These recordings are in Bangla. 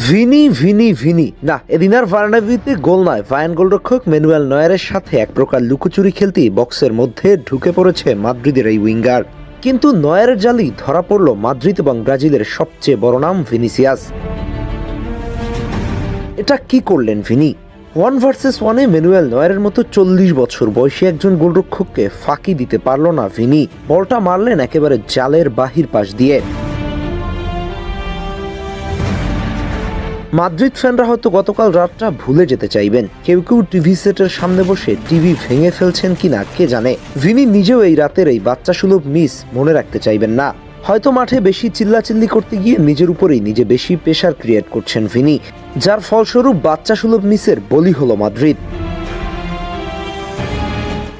ভিনি ভিনি ভিনি না, এদিন আর বার্নাবিতে গোল নয়। ভায়ান গোলরক্ষক ম্যানুয়েল নয়ারের সাথে এক প্রকার লুকোচুরি খেলতেই বক্সের মধ্যে ঢুকে পড়েছে মাদ্রিদের এই উইঙ্গার। কিন্তু নয়ারের জালি ধরা পড়ল মাদ্রিদ এবং ব্রাজিলের সবচেয়ে বড় নাম ভিনিসিয়াস। এটা কি করলেন ভিনি? 1 ভার্সেস 1-এ ম্যানুয়েল নয়ারের মতো 40 বছর বয়সী একজন গোলরক্ষককে ফাঁকি দিতে পারল না ভিনি। বলটা মারলেন একেবারে জালের বাহির পাশ দিয়ে। মাদ্রিদ ফ্যানরা হয়তো গতকাল রাতটা ভুলে যেতে চাইবেন। কেউ কেউ টিভি সেটের সামনে বসে টিভি ভেঙে ফেলছেন কিনা কে জানে। ভিনি নিজেও এই রাতের এই বাচ্চা সুলভ মিস মনে রাখতে চাইবেন না। হয়তো মাঠে বেশি চিল্লাচিল্লি করতে গিয়ে নিজের উপরেই নিজে বেশি প্রেশার ক্রিয়েট করছেন ভিনি, যার ফলস্বরূপ বাচ্চা সুলভ মিসের বলি হলো মাদ্রিদ।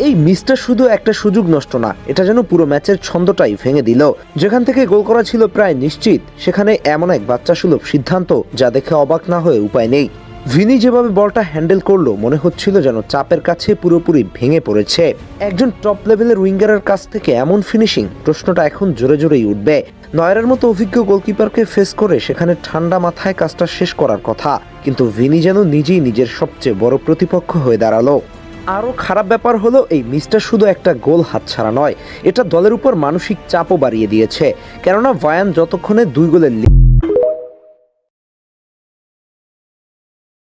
এই মিসটা শুধু একটা সুযোগ নষ্ট না, এটা যেন পুরো ম্যাচের ছন্দটাই ভেঙে দিল। যেখান থেকে গোল করা ছিল প্রায় নিশ্চিত, সেখানে এমন এক বাচ্চা সুলভ সিদ্ধান্ত যা দেখে অবাক না হয়ে উপায় নেই। ভিনি যেভাবে বলটা হ্যান্ডেল করলো মনে হচ্ছিল যেন চাপের কাছে পুরোপুরি ভেঙে পড়েছে। একজন টপ লেভেলের উইঙ্গারের কাছ থেকে এমন ফিনিশিং, প্রশ্নটা এখন জোরে জোরেই উঠবে। নয়ারের মতো অভিজ্ঞ গোলকিপারকে ফেস করে সেখানে ঠান্ডা মাথায় কাজটা শেষ করার কথা, কিন্তু ভিনি যেন নিজেই নিজের সবচেয়ে বড় প্রতিপক্ষ হয়ে দাঁড়ালো। আরও খারাপ ব্যাপার হলো এই মিসটা শুধু একটা গোল হাতছাড়া নয়, এটা দলের উপর মানসিক চাপও বাড়িয়ে দিয়েছে। কেননা ভায়ান যতক্ষণে 2 গোলের